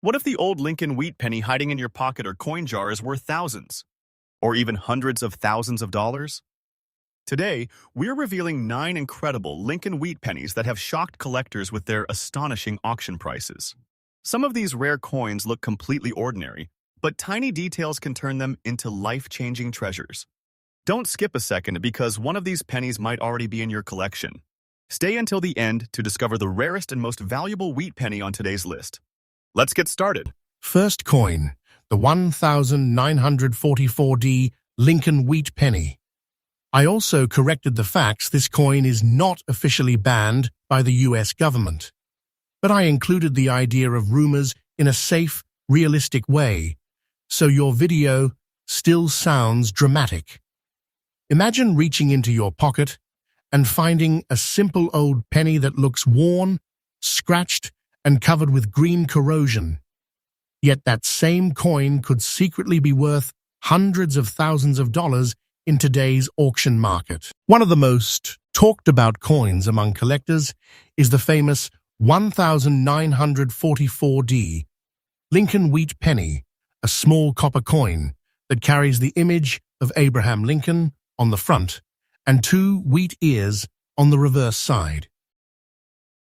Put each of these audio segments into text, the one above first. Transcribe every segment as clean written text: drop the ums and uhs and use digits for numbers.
What if the old Lincoln Wheat Penny hiding in your pocket or coin jar is worth thousands, or even hundreds of thousands of dollars? Today, we're revealing 9 incredible Lincoln Wheat Pennies that have shocked collectors with their astonishing auction prices. Some of these rare coins look completely ordinary, but tiny details can turn them into life-changing treasures. Don't skip a second because one of these pennies might already be in your collection. Stay until the end to discover the rarest and most valuable wheat penny on today's list. Let's get started. First coin, the 1944D Lincoln Wheat Penny. I also corrected the facts. This coin is not officially banned by the US government, but I included the idea of rumors in a safe, realistic way, so your video still sounds dramatic. Imagine reaching into your pocket and finding a simple old penny that looks worn, scratched, and covered with green corrosion. Yet that same coin could secretly be worth hundreds of thousands of dollars in today's auction market. One of the most talked about coins among collectors is the famous 1944D Lincoln Wheat Penny, a small copper coin that carries the image of Abraham Lincoln on the front and 2 wheat ears on the reverse side.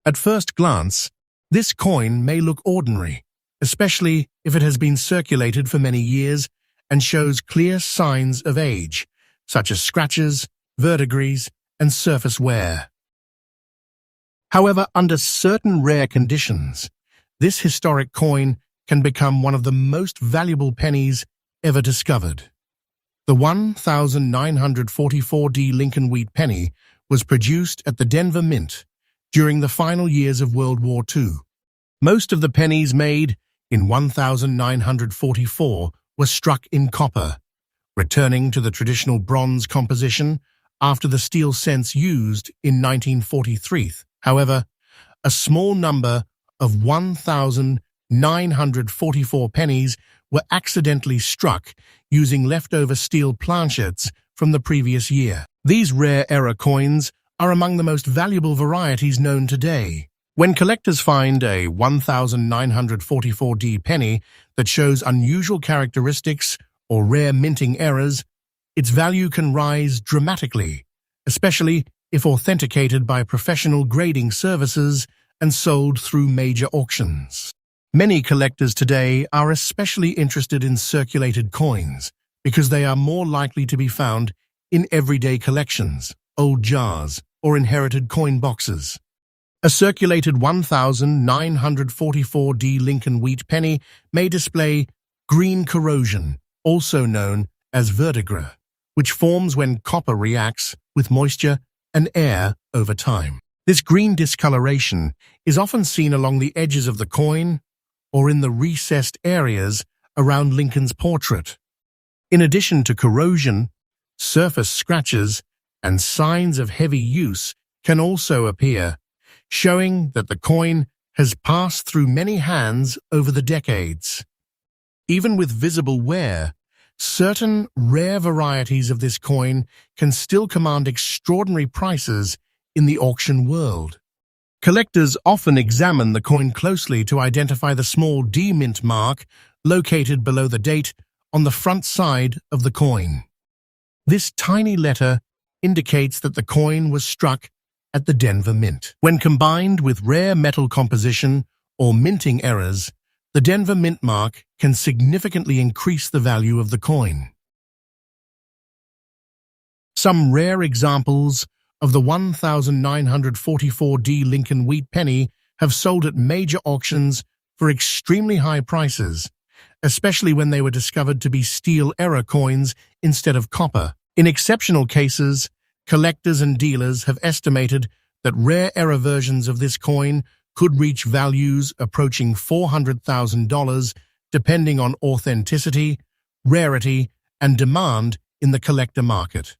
At first glance, this coin may look ordinary, especially if it has been circulated for many years and shows clear signs of age, such as scratches, verdigris, and surface wear. However, under certain rare conditions, this historic coin can become one of the most valuable pennies ever discovered. The 1944D Lincoln Wheat Penny was produced at the Denver Mint during the final years of World War II. Most of the pennies made in 1944 were struck in copper, returning to the traditional bronze composition after the steel cents used in 1943. However, a small number of 1944 pennies were accidentally struck using leftover steel planchets from the previous year. These rare era coins are among the most valuable varieties known today. When collectors find a 1944D penny that shows unusual characteristics or rare minting errors, its value can rise dramatically, especially if authenticated by professional grading services and sold through major auctions. Many collectors today are especially interested in circulated coins because they are more likely to be found in everyday collections, old jars, or inherited coin boxes. A circulated 1944D Lincoln Wheat Penny may display green corrosion, also known as verdigris, which forms when copper reacts with moisture and air over time. This green discoloration is often seen along the edges of the coin or in the recessed areas around Lincoln's portrait. In addition to corrosion, surface scratches and signs of heavy use can also appear, showing that the coin has passed through many hands over the decades. Even with visible wear, certain rare varieties of this coin can still command extraordinary prices in the auction world. Collectors often examine the coin closely to identify the small D mint mark located below the date on the front side of the coin. This tiny letter indicates that the coin was struck at the Denver Mint. When combined with rare metal composition or minting errors, the Denver Mint mark can significantly increase the value of the coin. Some rare examples of the 1944D Lincoln Wheat Penny have sold at major auctions for extremely high prices, especially when they were discovered to be steel era coins instead of copper. In exceptional cases, collectors and dealers have estimated that rare era versions of this coin could reach values approaching $400,000 depending on authenticity, rarity, and demand in the collector market.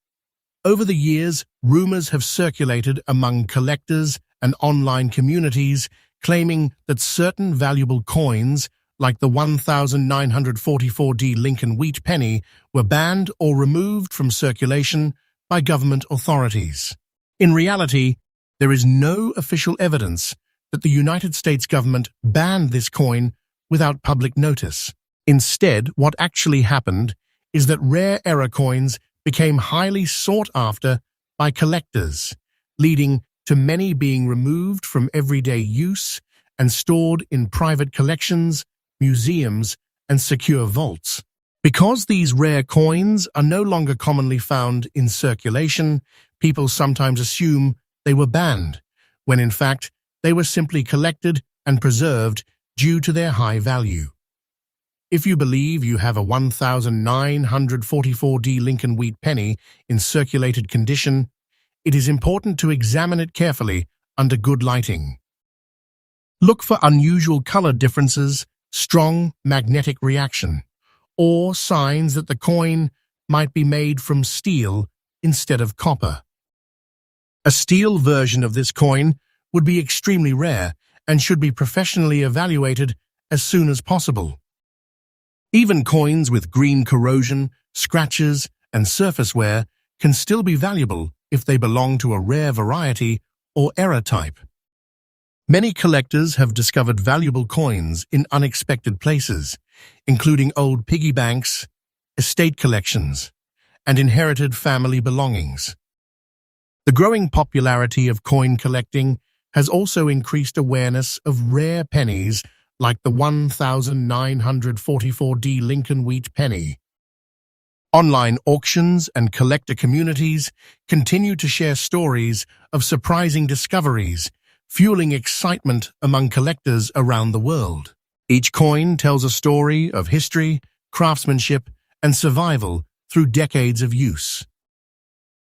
Over the years, rumors have circulated among collectors and online communities claiming that certain valuable coins, like the 1944D Lincoln Wheat Penny, were banned or removed from circulation by government authorities. In reality, there is no official evidence that the United States government banned this coin without public notice. Instead, what actually happened is that rare error coins became highly sought after by collectors, leading to many being removed from everyday use and stored in private collections, museums, and secure vaults. Because these rare coins are no longer commonly found in circulation, people sometimes assume they were banned, when in fact they were simply collected and preserved due to their high value. If you believe you have a 1944D Lincoln Wheat Penny in circulated condition, it is important to examine it carefully under good lighting. Look for unusual color differences, strong magnetic reaction, or signs that the coin might be made from steel instead of copper. A steel version of this coin would be extremely rare and should be professionally evaluated as soon as possible. Even coins with green corrosion, scratches, and surface wear can still be valuable if they belong to a rare variety or error type. Many collectors have discovered valuable coins in unexpected places, including old piggy banks, estate collections, and inherited family belongings. The growing popularity of coin collecting has also increased awareness of rare pennies like the 1944D Lincoln Wheat Penny. Online auctions and collector communities continue to share stories of surprising discoveries, fueling excitement among collectors around the world. Each coin tells a story of history, craftsmanship, and survival through decades of use.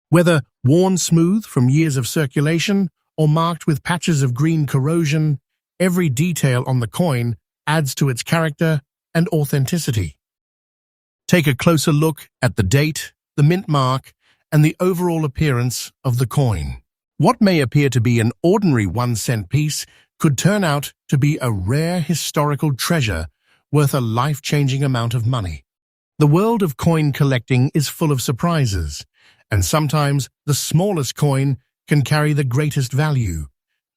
Whether worn smooth from years of circulation or marked with patches of green corrosion, every detail on the coin adds to its character and authenticity. Take a closer look at the date, the mint mark, and the overall appearance of the coin. What may appear to be an ordinary 1-cent piece could turn out to be a rare historical treasure worth a life-changing amount of money. The world of coin collecting is full of surprises, and sometimes the smallest coin can carry the greatest value,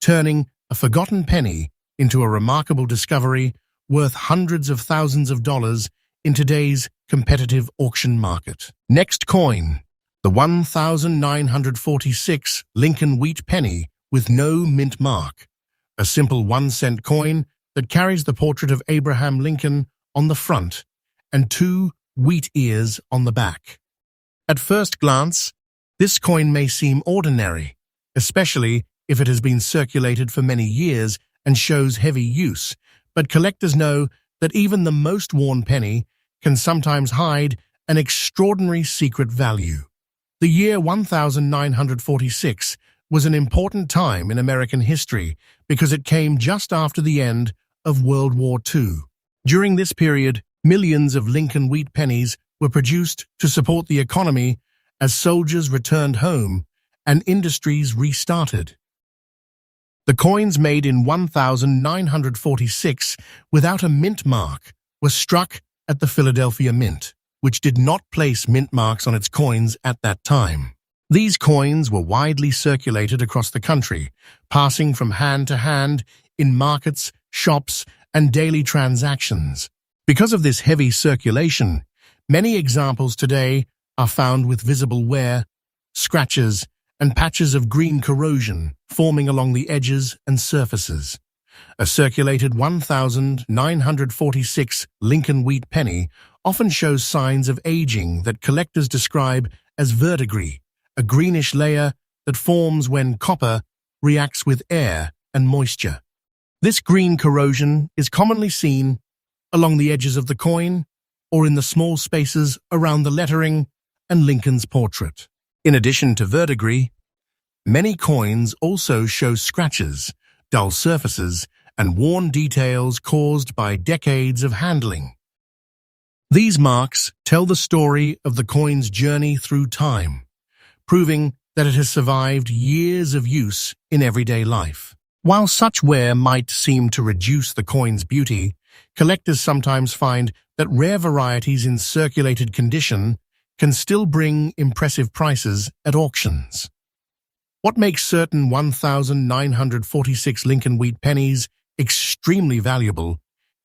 turning a forgotten penny into a remarkable discovery worth hundreds of thousands of dollars in today's competitive auction market. Next coin, the 1946 Lincoln Wheat Penny with no mint mark, a simple 1-cent coin that carries the portrait of Abraham Lincoln on the front and 2 wheat ears on the back. At first glance, this coin may seem ordinary, especially if it has been circulated for many years and shows heavy use, but collectors know that even the most worn penny can sometimes hide an extraordinary secret value. The year 1946 was an important time in American history because it came just after the end of World War II. During this period, millions of Lincoln Wheat Pennies were produced to support the economy as soldiers returned home and industries restarted. The coins made in 1946 without a mint mark were struck at the Philadelphia Mint, which did not place mint marks on its coins at that time. These coins were widely circulated across the country, passing from hand to hand in markets, shops, and daily transactions. Because of this heavy circulation, many examples today are found with visible wear, scratches, and patches of green corrosion forming along the edges and surfaces. A circulated 1946 Lincoln Wheat Penny often shows signs of aging that collectors describe as verdigris, a greenish layer that forms when copper reacts with air and moisture. This green corrosion is commonly seen along the edges of the coin or in the small spaces around the lettering and Lincoln's portrait. In addition to verdigris, many coins also show scratches, dull surfaces, and worn details caused by decades of handling. These marks tell the story of the coin's journey through time, proving that it has survived years of use in everyday life. While such wear might seem to reduce the coin's beauty, collectors sometimes find that rare varieties in circulated condition can still bring impressive prices at auctions. What makes certain 1946 Lincoln Wheat Pennies extremely valuable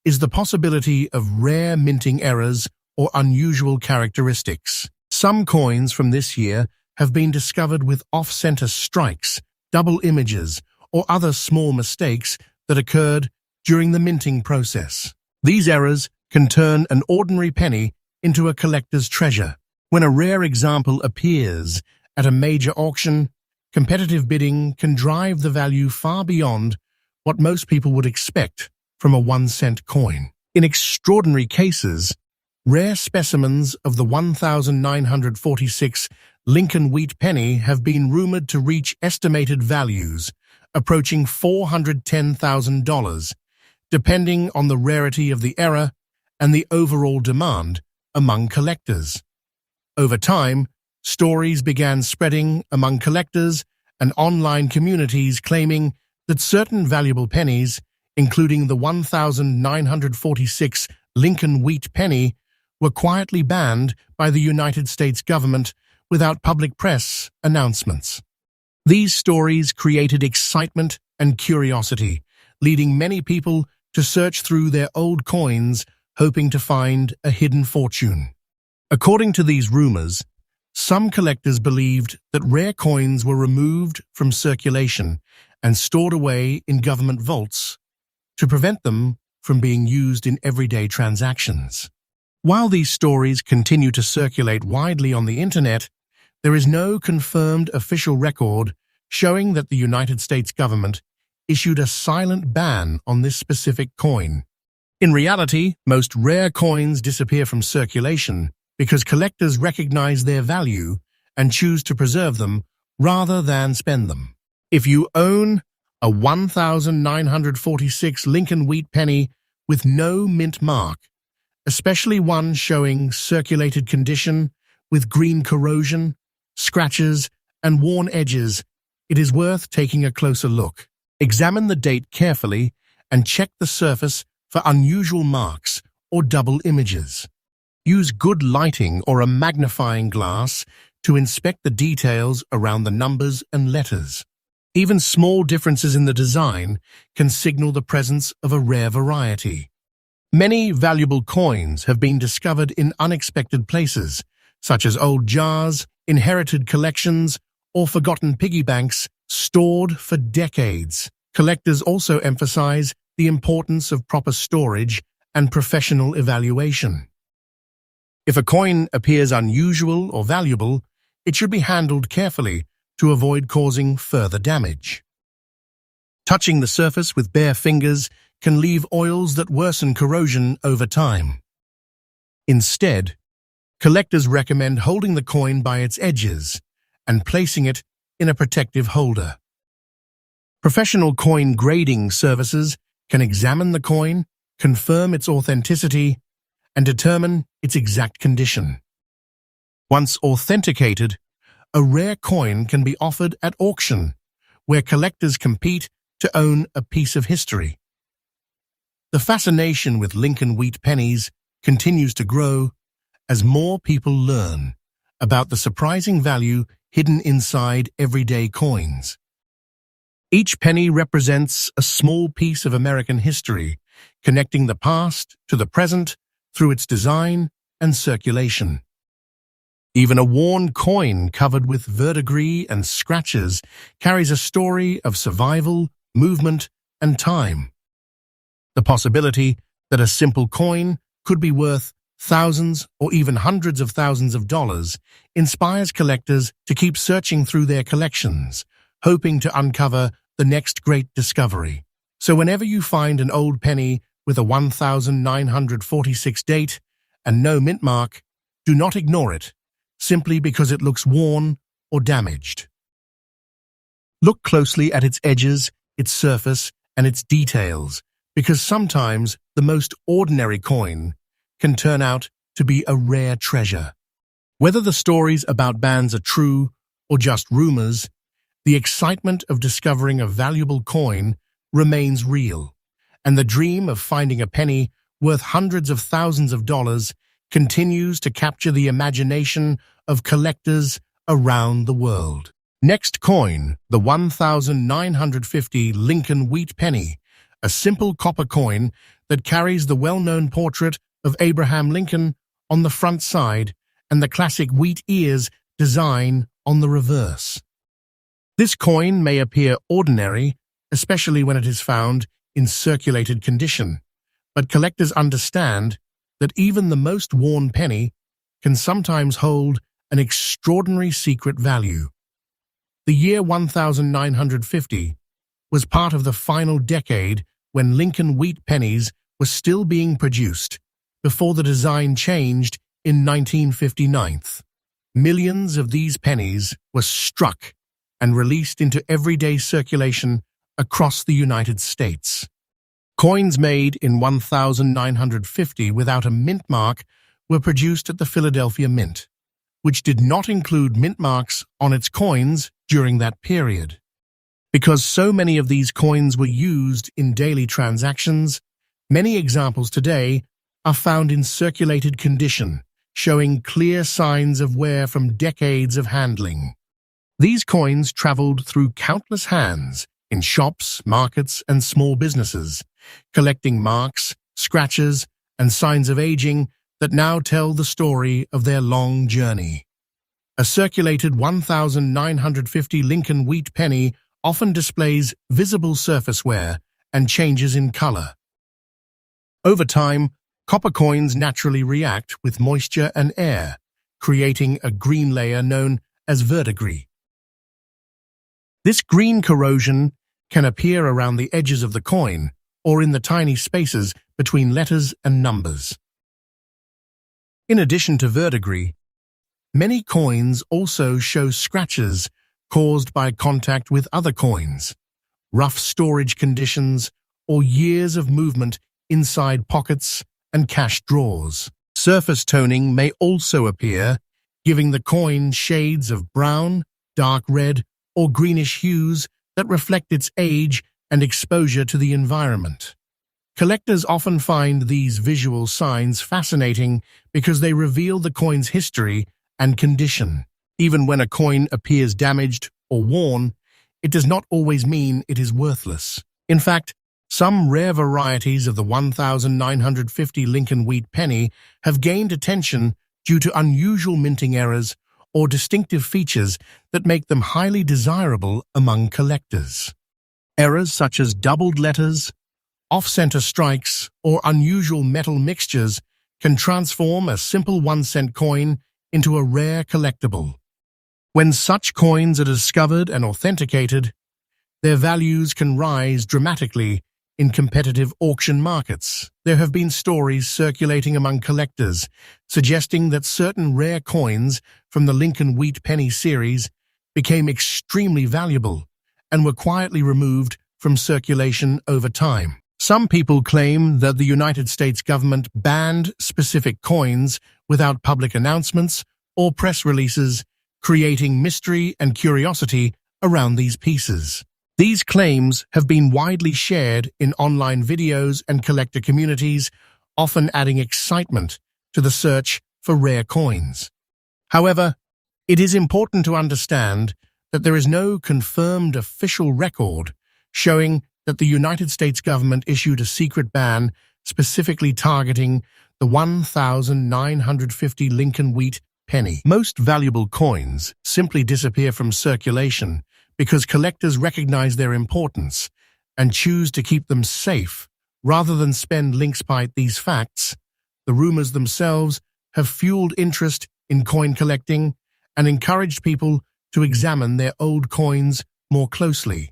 is the possibility of rare minting errors or unusual characteristics. Some coins from this year have been discovered with off-center strikes, double images, or other small mistakes that occurred during the minting process. These errors can turn an ordinary penny into a collector's treasure. When a rare example appears at a major auction, competitive bidding can drive the value far beyond what most people would expect from a 1-cent coin. In extraordinary cases, rare specimens of the 1946 Lincoln Wheat Penny have been rumored to reach estimated values approaching $410,000, depending on the rarity of the error and the overall demand among collectors. Over time, stories began spreading among collectors and online communities claiming that certain valuable pennies, including the 1946 Lincoln Wheat Penny, were quietly banned by the United States government without public press announcements. These stories created excitement and curiosity, leading many people to search through their old coins, hoping to find a hidden fortune. According to these rumors, some collectors believed that rare coins were removed from circulation and stored away in government vaults to prevent them from being used in everyday transactions. While these stories continue to circulate widely on the internet, there is no confirmed official record showing that the United States government issued a silent ban on this specific coin. In reality, most rare coins disappear from circulation because collectors recognize their value and choose to preserve them rather than spend them. If you own a 1946 Lincoln Wheat Penny with no mint mark, especially one showing circulated condition with green corrosion, scratches, and worn edges, it is worth taking a closer look. Examine the date carefully and check the surface for unusual marks or double images. Use good lighting or a magnifying glass to inspect the details around the numbers and letters. Even small differences in the design can signal the presence of a rare variety. Many valuable coins have been discovered in unexpected places, such as old jars, inherited collections, or forgotten piggy banks stored for decades. Collectors also emphasize the importance of proper storage and professional evaluation. If a coin appears unusual or valuable, it should be handled carefully to avoid causing further damage. Touching the surface with bare fingers can leave oils that worsen corrosion over time. Instead, collectors recommend holding the coin by its edges and placing it in a protective holder. Professional coin grading services can examine the coin, confirm its authenticity, and determine its exact condition. Once authenticated, a rare coin can be offered at auction, where collectors compete to own a piece of history. The fascination with Lincoln Wheat Pennies continues to grow as more people learn about the surprising value hidden inside everyday coins. Each penny represents a small piece of American history, connecting the past to the present through its design and circulation. Even a worn coin covered with verdigris and scratches carries a story of survival, movement, and time. The possibility that a simple coin could be worth thousands or even hundreds of thousands of dollars inspires collectors to keep searching through their collections, hoping to uncover the next great discovery. So whenever you find an old penny with a 1946 date and no mint mark, do not ignore it, simply because it looks worn or damaged. Look closely at its edges, its surface, and its details, because sometimes the most ordinary coin can turn out to be a rare treasure. Whether the stories about bans are true or just rumors, the excitement of discovering a valuable coin remains real, and the dream of finding a penny worth hundreds of thousands of dollars continues to capture the imagination of collectors around the world. Next coin, the 1950 Lincoln Wheat Penny, a simple copper coin that carries the well-known portrait of Abraham Lincoln on the front side and the classic wheat ears design on the reverse. This coin may appear ordinary, especially when it is found in circulated condition, but collectors understand that even the most worn penny can sometimes hold an extraordinary secret value. The year 1950 was part of the final decade when Lincoln wheat pennies were still being produced, before the design changed in 1959. Millions of these pennies were struck and released into everyday circulation across the United States. Coins made in 1950 without a mint mark were produced at the Philadelphia Mint, which did not include mint marks on its coins during that period. Because so many of these coins were used in daily transactions, many examples today are found in circulated condition, showing clear signs of wear from decades of handling. These coins traveled through countless hands in shops, markets, and small businesses, collecting marks, scratches, and signs of aging that now tell the story of their long journey. A circulated 1950 Lincoln wheat penny often displays visible surface wear and changes in color. Over time, copper coins naturally react with moisture and air, creating a green layer known as verdigris. This green corrosion can appear around the edges of the coin or in the tiny spaces between letters and numbers. In addition to verdigris, many coins also show scratches caused by contact with other coins, rough storage conditions, or years of movement inside pockets and cash drawers. Surface toning may also appear, giving the coin shades of brown, dark red, or greenish hues that reflect its age and exposure to the environment. Collectors often find these visual signs fascinating because they reveal the coin's history and condition. Even when a coin appears damaged or worn, it does not always mean it is worthless. In fact, some rare varieties of the 1950 Lincoln wheat penny have gained attention due to unusual minting errors or distinctive features that make them highly desirable among collectors. Errors such as doubled letters, off-center strikes, or unusual metal mixtures can transform a simple 1-cent coin into a rare collectible. When such coins are discovered and authenticated, their values can rise dramatically in competitive auction markets. There have been stories circulating among collectors suggesting that certain rare coins from the Lincoln wheat penny series became extremely valuable and were quietly removed from circulation over time. Some people claim that the United States government banned specific coins without public announcements or press releases, creating mystery and curiosity around these pieces. These claims have been widely shared in online videos and collector communities, often adding excitement to the search for rare coins. However, it is important to understand that there is no confirmed official record showing that the United States government issued a secret ban specifically targeting the 1950 Lincoln wheat penny. Most valuable coins simply disappear from circulation because collectors recognize their importance and choose to keep them safe rather than spend links. Despite these facts, the rumors themselves have fueled interest in coin collecting and encouraged people to examine their old coins more closely.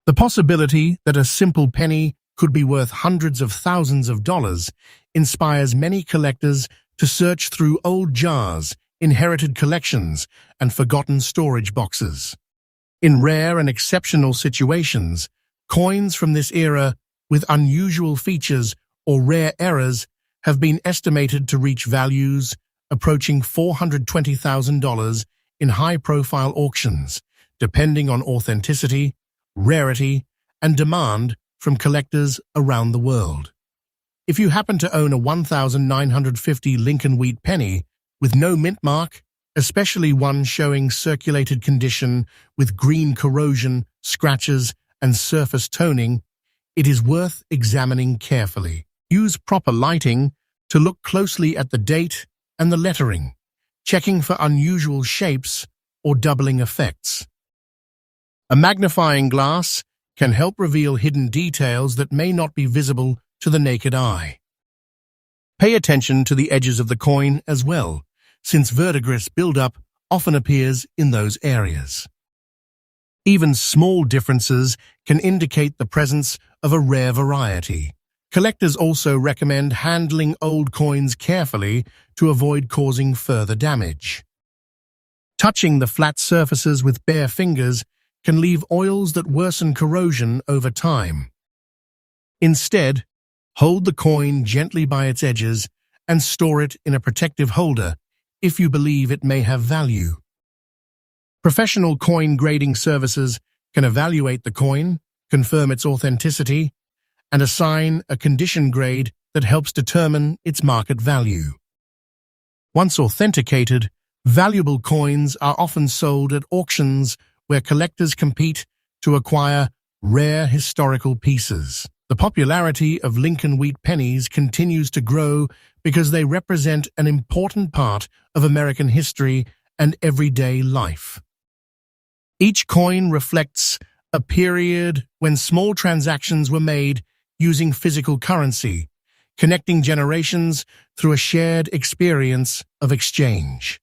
The possibility that a simple penny could be worth hundreds of thousands of dollars inspires many collectors to search through old jars, inherited collections, and forgotten storage boxes. In rare and exceptional situations, coins from this era with unusual features or rare errors have been estimated to reach values approaching $420,000 in high-profile auctions, depending on authenticity, rarity, and demand from collectors around the world. If you happen to own a 1950 Lincoln wheat penny with no mint mark, especially one showing circulated condition with green corrosion, scratches, and surface toning, it is worth examining carefully. Use proper lighting to look closely at the date and the lettering, checking for unusual shapes or doubling effects. A magnifying glass can help reveal hidden details that may not be visible to the naked eye. Pay attention to the edges of the coin as well, since verdigris buildup often appears in those areas. Even small differences can indicate the presence of a rare variety. Collectors also recommend handling old coins carefully to avoid causing further damage. Touching the flat surfaces with bare fingers can leave oils that worsen corrosion over time. Instead, hold the coin gently by its edges and store it in a protective holder if you believe it may have value. Professional coin grading services can evaluate the coin, confirm its authenticity, and assign a condition grade that helps determine its market value. Once authenticated, valuable coins are often sold at auctions where collectors compete to acquire rare historical pieces. The popularity of Lincoln Wheat Pennies continues to grow because they represent an important part of American history and everyday life. Each coin reflects a period when small transactions were made using physical currency, connecting generations through a shared experience of exchange.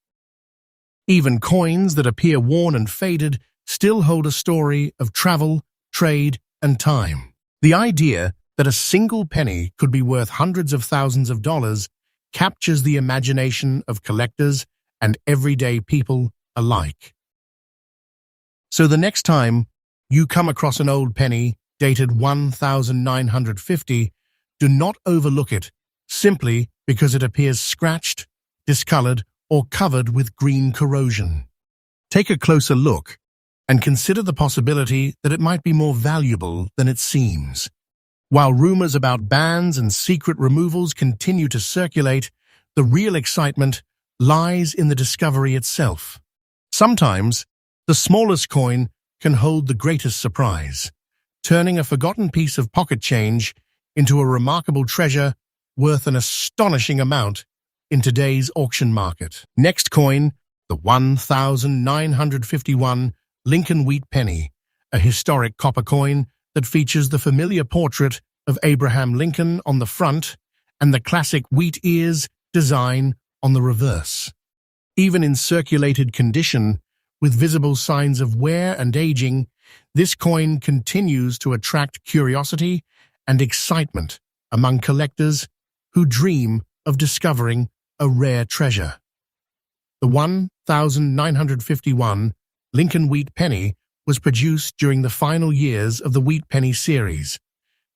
Even coins that appear worn and faded still hold a story of travel, trade, and time. The idea that a single penny could be worth hundreds of thousands of dollars captures the imagination of collectors and everyday people alike. So the next time you come across an old penny dated 1950, do not overlook it simply because it appears scratched, discolored, or covered with green corrosion. Take a closer look and consider the possibility that it might be more valuable than it seems. While rumors about bans and secret removals continue to circulate, the real excitement lies in the discovery itself. Sometimes, the smallest coin can hold the greatest surprise, turning a forgotten piece of pocket change into a remarkable treasure worth an astonishing amount in today's auction market. Next coin, the 1951 Lincoln Wheat Penny, a historic copper coin that features the familiar portrait of Abraham Lincoln on the front and the classic wheat ears design on the reverse. Even in circulated condition, with visible signs of wear and aging, this coin continues to attract curiosity and excitement among collectors who dream of discovering a rare treasure. The 1951 Lincoln Wheat Penny was produced during the final years of the Wheat Penny series,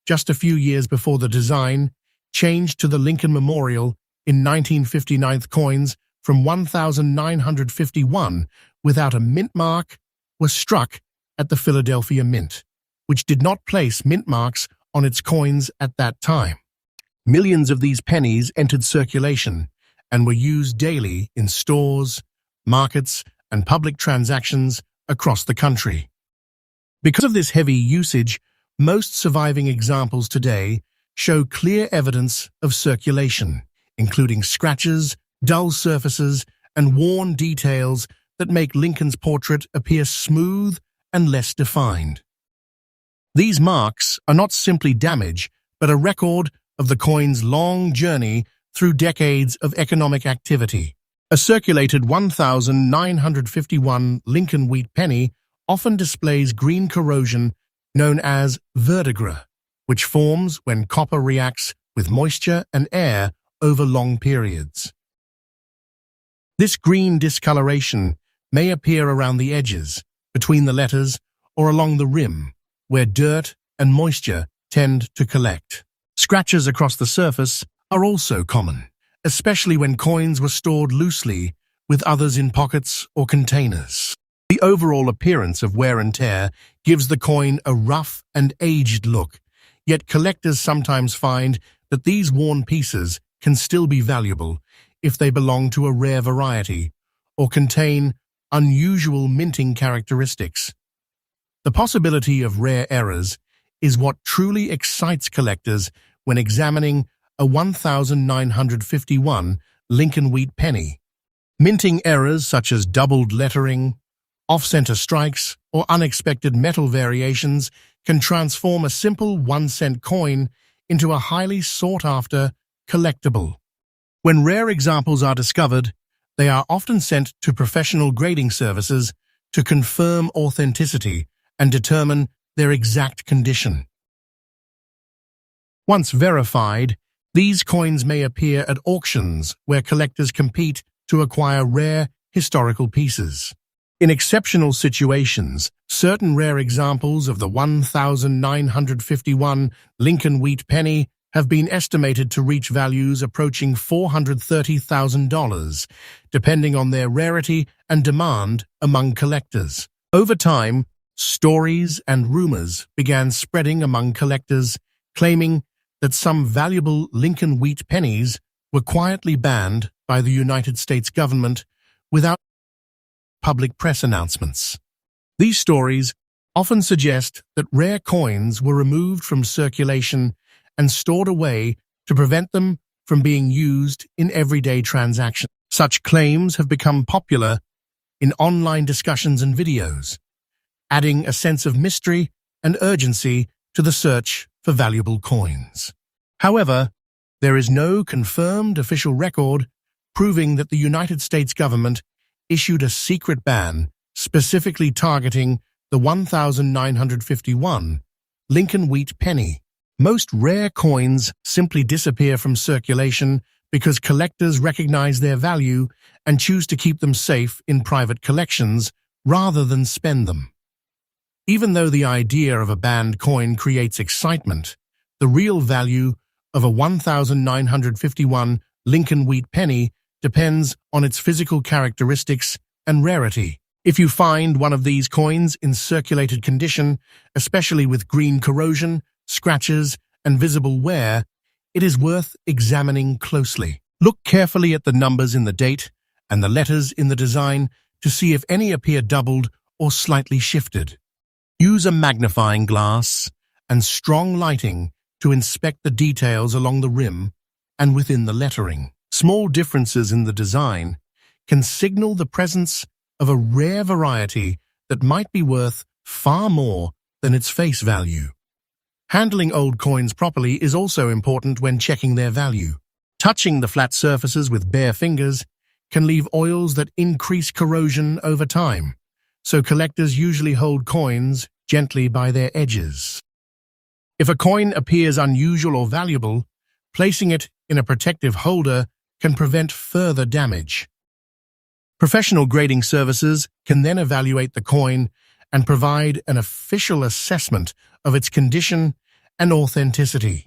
just a few years before the design changed to the Lincoln Memorial in 1959. Coins from 1951 without a mint mark were struck at the Philadelphia Mint, which did not place mint marks on its coins at that time. Millions of these pennies entered circulation and were used daily in stores, markets, and public transactions across the country. Because of this heavy usage, most surviving examples today show clear evidence of circulation, including scratches, dull surfaces, and worn details that make Lincoln's portrait appear smooth and less defined. These marks are not simply damage, but a record of the coin's long journey through decades of economic activity. A circulated 1951 Lincoln Wheat Penny often displays green corrosion known as verdigris, which forms when copper reacts with moisture and air over long periods. This green discoloration may appear around the edges, between the letters, or along the rim, where dirt and moisture tend to collect. Scratches across the surface are also common, especially when coins were stored loosely with others in pockets or containers. The overall appearance of wear and tear gives the coin a rough and aged look, yet collectors sometimes find that these worn pieces can still be valuable if they belong to a rare variety or contain unusual minting characteristics. The possibility of rare errors is what truly excites collectors when examining a 1951 Lincoln Wheat Penny. Minting errors such as doubled lettering, off-center strikes, or unexpected metal variations can transform a simple 1-cent coin into a highly sought-after collectible. When rare examples are discovered, they are often sent to professional grading services to confirm authenticity and determine their exact condition. Once verified, these coins may appear at auctions where collectors compete to acquire rare historical pieces. In exceptional situations, certain rare examples of the 1951 Lincoln Wheat Penny have been estimated to reach values approaching $430,000, depending on their rarity and demand among collectors. Over time, stories and rumors began spreading among collectors, claiming that some valuable Lincoln Wheat Pennies were quietly banned by the United States government without public press announcements. These stories often suggest that rare coins were removed from circulation and stored away to prevent them from being used in everyday transactions. Such claims have become popular in online discussions and videos, adding a sense of mystery and urgency to the search for valuable coins. However, there is no confirmed official record proving that the United States government issued a secret ban specifically targeting the 1951 Lincoln Wheat Penny. Most rare coins simply disappear from circulation because collectors recognize their value and choose to keep them safe in private collections rather than spend them. Even though the idea of a banned coin creates excitement, the real value of a 1951 Lincoln Wheat Penny depends on its physical characteristics and rarity. If you find one of these coins in circulated condition, especially with green corrosion, scratches, and visible wear, it is worth examining closely. Look carefully at the numbers in the date and the letters in the design to see if any appear doubled or slightly shifted. Use a magnifying glass and strong lighting to inspect the details along the rim and within the lettering. Small differences in the design can signal the presence of a rare variety that might be worth far more than its face value. Handling old coins properly is also important when checking their value. Touching the flat surfaces with bare fingers can leave oils that increase corrosion over time, so collectors usually hold coins gently by their edges. If a coin appears unusual or valuable, placing it in a protective holder can prevent further damage. Professional grading services can then evaluate the coin and provide an official assessment of its condition and authenticity.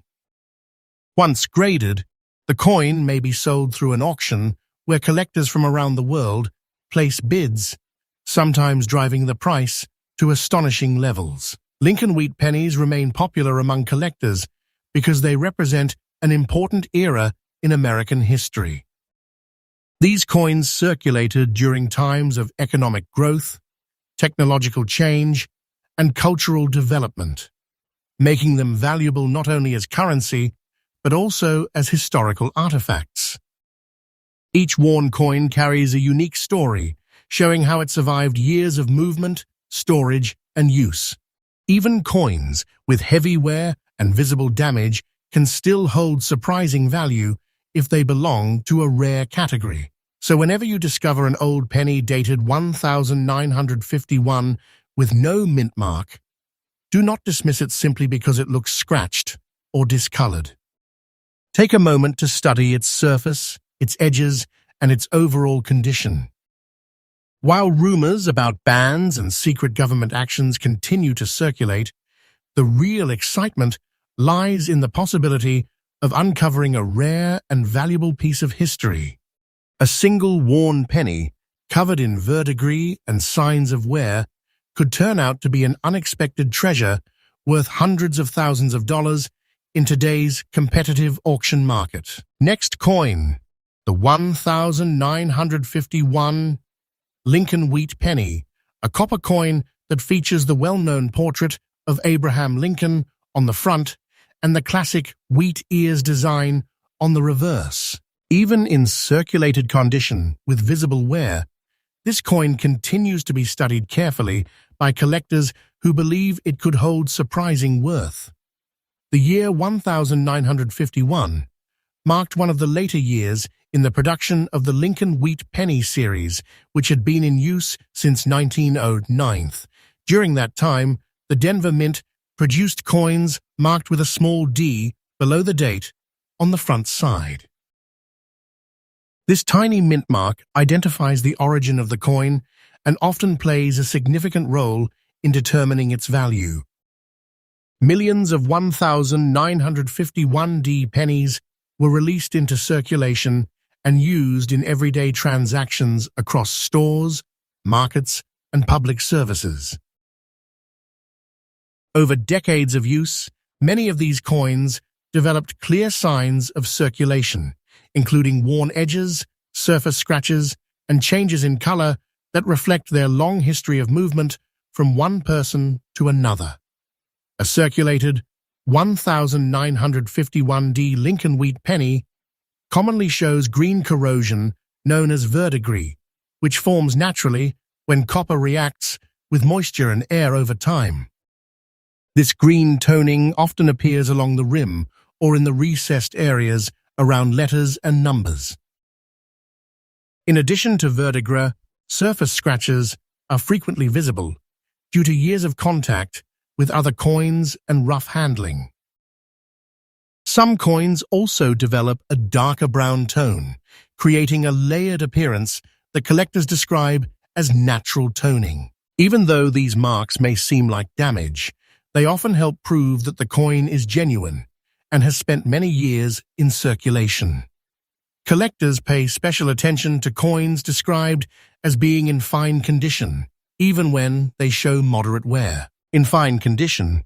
Once graded, the coin may be sold through an auction where collectors from around the world place bids, sometimes driving the price to astonishing levels. Lincoln Wheat Pennies remain popular among collectors because they represent an important era in American history. These coins circulated during times of economic growth, technological change, and cultural development, making them valuable not only as currency, but also as historical artifacts. Each worn coin carries a unique story, showing how it survived years of movement, storage, and use. Even coins with heavy wear and visible damage can still hold surprising value if they belong to a rare category. So whenever you discover an old penny dated 1951 with no mint mark, do not dismiss it simply because it looks scratched or discolored. Take a moment to study its surface, its edges, and its overall condition. While rumors about bans and secret government actions continue to circulate, the real excitement lies in the possibility of uncovering a rare and valuable piece of history. A single worn penny, covered in verdigris and signs of wear, could turn out to be an unexpected treasure worth hundreds of thousands of dollars in today's competitive auction market. Next coin, the 1951 Lincoln Wheat Penny, a copper coin that features the well-known portrait of Abraham Lincoln on the front and the classic wheat ears design on the reverse. Even in circulated condition with visible wear, this coin continues to be studied carefully by collectors who believe it could hold surprising worth. The year 1951 marked one of the later years in the production of the Lincoln Wheat Penny series, which had been in use since 1909. During that time, the Denver Mint produced coins marked with a small D below the date on the front side. This tiny mint mark identifies the origin of the coin and often plays a significant role in determining its value. Millions of 1951D pennies were released into circulation and used in everyday transactions across stores, markets, and public services. Over decades of use, many of these coins developed clear signs of circulation, including worn edges, surface scratches, and changes in color that reflect their long history of movement from one person to another. A circulated 1951D Lincoln Wheat Penny commonly shows green corrosion known as verdigris, which forms naturally when copper reacts with moisture and air over time. This green toning often appears along the rim or in the recessed areas around letters and numbers. In addition to verdigris, surface scratches are frequently visible due to years of contact with other coins and rough handling. Some coins also develop a darker brown tone, creating a layered appearance that collectors describe as natural toning. Even though these marks may seem like damage, they often help prove that the coin is genuine and has spent many years in circulation. Collectors pay special attention to coins described as being in fine condition, even when they show moderate wear. In fine condition,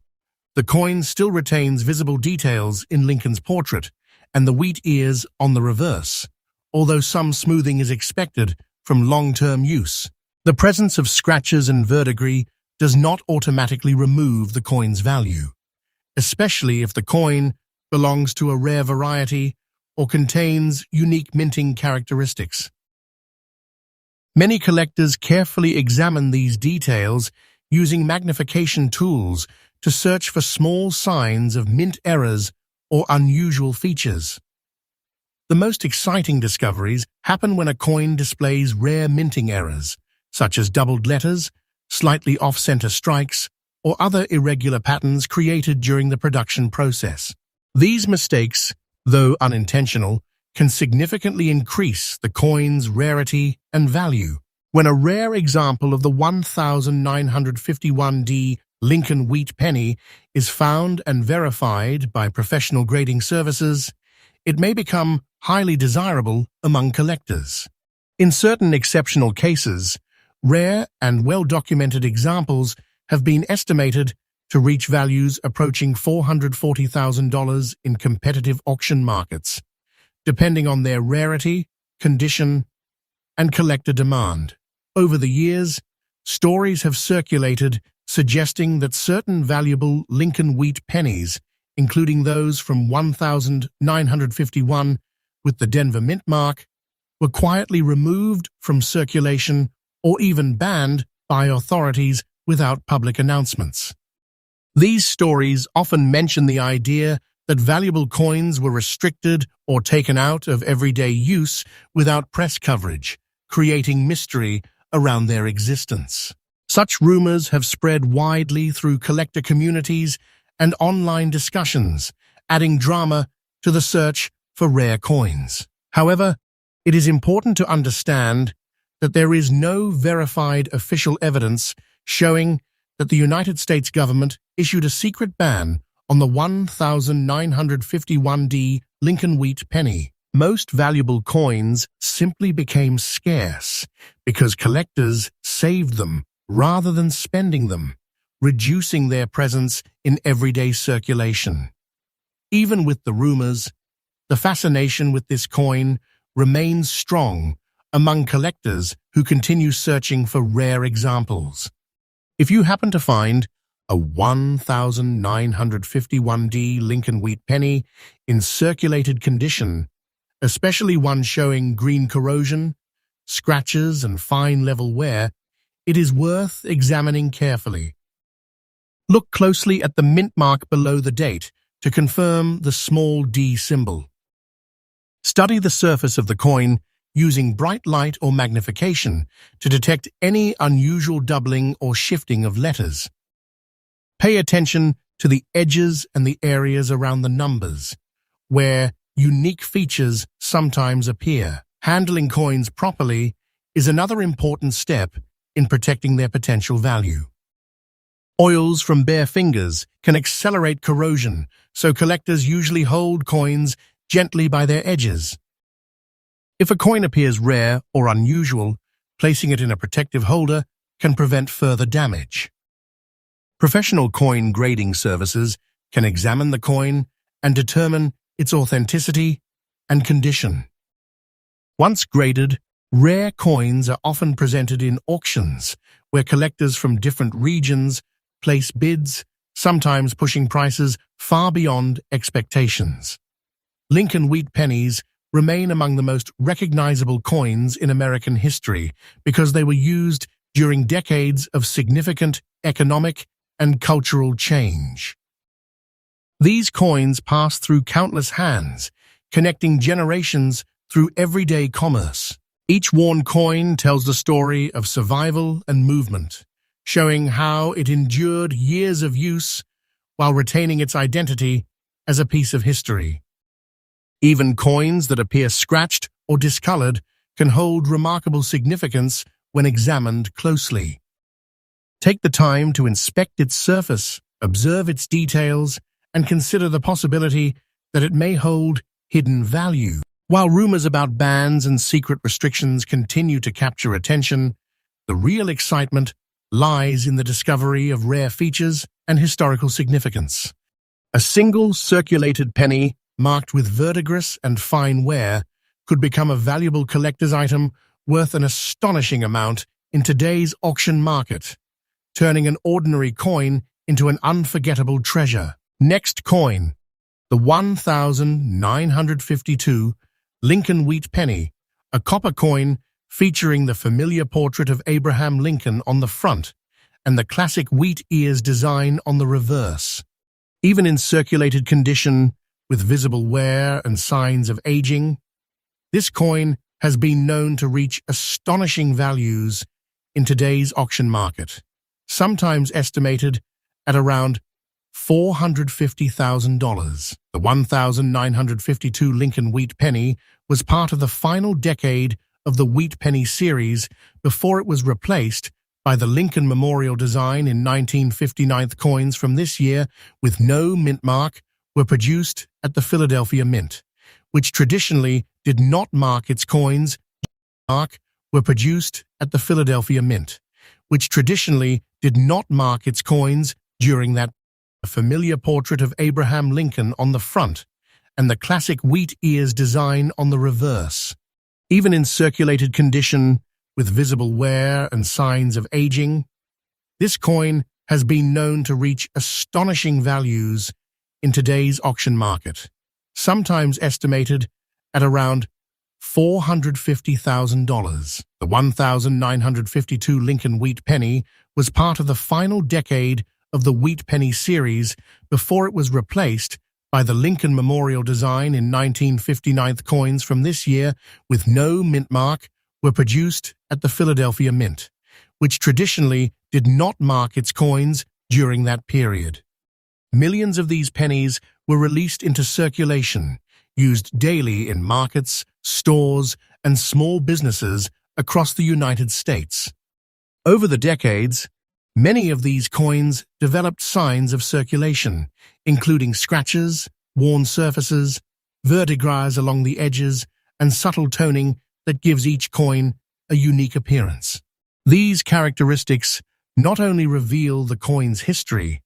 the coin still retains visible details in Lincoln's portrait and the wheat ears on the reverse, although some smoothing is expected from long-term use. The presence of scratches and verdigris does not automatically remove the coin's value, especially if the coin belongs to a rare variety or contains unique minting characteristics. Many collectors carefully examine these details using magnification tools to search for small signs of mint errors or unusual features. The most exciting discoveries happen when a coin displays rare minting errors, such as doubled letters, slightly off-center strikes, or other irregular patterns created during the production process. These mistakes, though unintentional, can significantly increase the coin's rarity and value. When a rare example of the 1951D Lincoln Wheat Penny is found and verified by professional grading services, it may become highly desirable among collectors. In certain exceptional cases, rare and well-documented examples have been estimated to reach values approaching $440,000 in competitive auction markets, depending on their rarity, condition, and collector demand. Over the years, stories have circulated suggesting that certain valuable Lincoln Wheat pennies, including those from 1951 with the Denver Mint mark, were quietly removed from circulation or even banned by authorities without public announcements. These stories often mention the idea that valuable coins were restricted or taken out of everyday use without press coverage, creating mystery around their existence. Such rumors have spread widely through collector communities and online discussions, adding drama to the search for rare coins. However, it is important to understand that there is no verified official evidence showing that the United States government issued a secret ban on the 1951D Lincoln Wheat Penny. Most valuable coins simply became scarce because collectors saved them rather than spending them, reducing their presence in everyday circulation. Even with the rumors, the fascination with this coin remains strong among collectors who continue searching for rare examples. If you happen to find a 1951D Lincoln Wheat Penny in circulated condition, especially one showing green corrosion, scratches, and fine level wear, it is worth examining carefully. Look closely at the mint mark below the date to confirm the small d symbol. Study the surface of the coin using bright light or magnification to detect any unusual doubling or shifting of letters. Pay attention to the edges and the areas around the numbers, where unique features sometimes appear. Handling coins properly is another important step in protecting their potential value. Oils from bare fingers can accelerate corrosion, so collectors usually hold coins gently by their edges. If a coin appears rare or unusual, placing it in a protective holder can prevent further damage. Professional coin grading services can examine the coin and determine its authenticity and condition. Once graded, rare coins are often presented in auctions, where collectors from different regions place bids, sometimes pushing prices far beyond expectations. Lincoln Wheat Pennies remain among the most recognizable coins in American history because they were used during decades of significant economic and cultural change. These coins pass through countless hands, connecting generations through everyday commerce. Each worn coin tells the story of survival and movement, showing how it endured years of use while retaining its identity as a piece of history. Even coins that appear scratched or discolored can hold remarkable significance when examined closely. Take the time to inspect its surface, observe its details, and consider the possibility that it may hold hidden value. While rumors about bans and secret restrictions continue to capture attention, the real excitement lies in the discovery of rare features and historical significance. A single circulated penny marked with verdigris and fine wear could become a valuable collector's item worth an astonishing amount in today's auction market, turning an ordinary coin into an unforgettable treasure. Next coin, the 1952 Lincoln Wheat Penny, a copper coin featuring the familiar portrait of Abraham Lincoln on the front and the classic wheat ears design on the reverse. Even in circulated condition, with visible wear and signs of aging, this coin has been known to reach astonishing values in today's auction market, sometimes estimated at around $450,000. The 1952 Lincoln Wheat Penny was part of the final decade of the Wheat Penny series before it was replaced by the Lincoln Memorial design in 1959. Coins from this year with no mint mark were produced at the Philadelphia Mint, which traditionally did not mark its coins. Were produced at the Philadelphia Mint, which traditionally did not mark its coins during that. A familiar portrait of Abraham Lincoln on the front and the classic wheat ears design on the reverse. Even in circulated condition, with visible wear and signs of aging, this coin has been known to reach astonishing values in today's auction market, sometimes estimated at around $450,000. The 1952 Lincoln Wheat Penny was part of the final decade of the Wheat Penny series before it was replaced by the Lincoln Memorial design in 1959. Coins from this year with no mint mark were produced at the Philadelphia Mint, which traditionally did not mark its coins during that period. Millions of these pennies were released into circulation, used daily in markets, stores, and small businesses across the United States. Over the decades, many of these coins developed signs of circulation, including scratches, worn surfaces, verdigris along the edges, and subtle toning that gives each coin a unique appearance. These characteristics not only reveal the coin's history,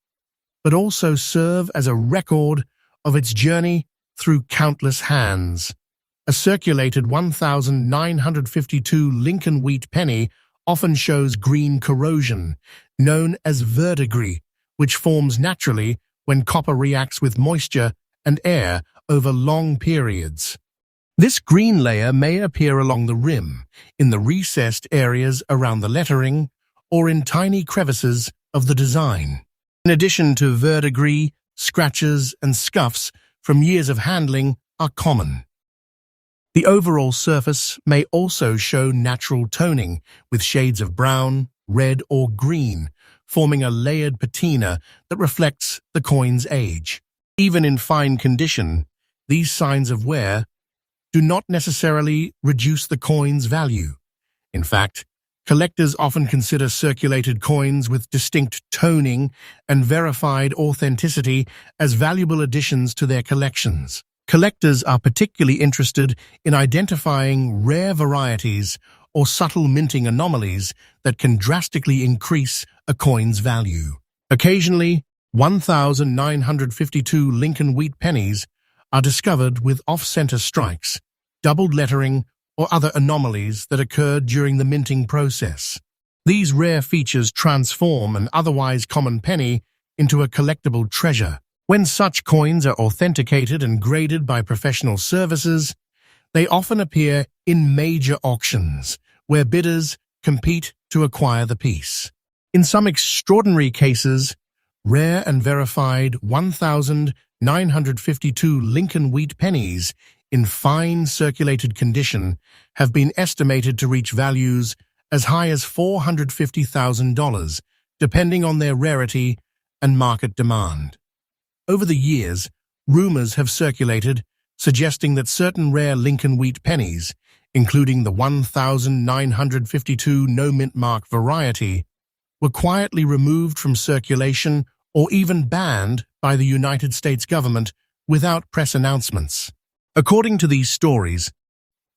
but also serve as a record of its journey through countless hands. A circulated 1952 Lincoln Wheat Penny often shows green corrosion, known as verdigris, which forms naturally when copper reacts with moisture and air over long periods. This green layer may appear along the rim, in the recessed areas around the lettering, or in tiny crevices of the design. In addition to verdigris, scratches, and scuffs from years of handling are common. The overall surface may also show natural toning with shades of brown, red, or green, forming a layered patina that reflects the coin's age. Even in fine condition, these signs of wear do not necessarily reduce the coin's value. In fact, collectors often consider circulated coins with distinct toning and verified authenticity as valuable additions to their collections. Collectors are particularly interested in identifying rare varieties or subtle minting anomalies that can drastically increase a coin's value. Occasionally, 1,952 Lincoln Wheat Pennies are discovered with off-center strikes, doubled lettering, or other anomalies that occurred during the minting process. These rare features transform an otherwise common penny into a collectible treasure. When such coins are authenticated and graded by professional services, they often appear in major auctions, where bidders compete to acquire the piece. In some extraordinary cases, rare and verified 1,952 Lincoln Wheat Pennies in fine circulated condition have been estimated to reach values as high as $450,000, depending on their rarity and market demand. Over the years, rumors have circulated suggesting that certain rare Lincoln Wheat Pennies, including the 1,952 no-mint mark variety, were quietly removed from circulation or even banned by the United States government without press announcements. According to these stories,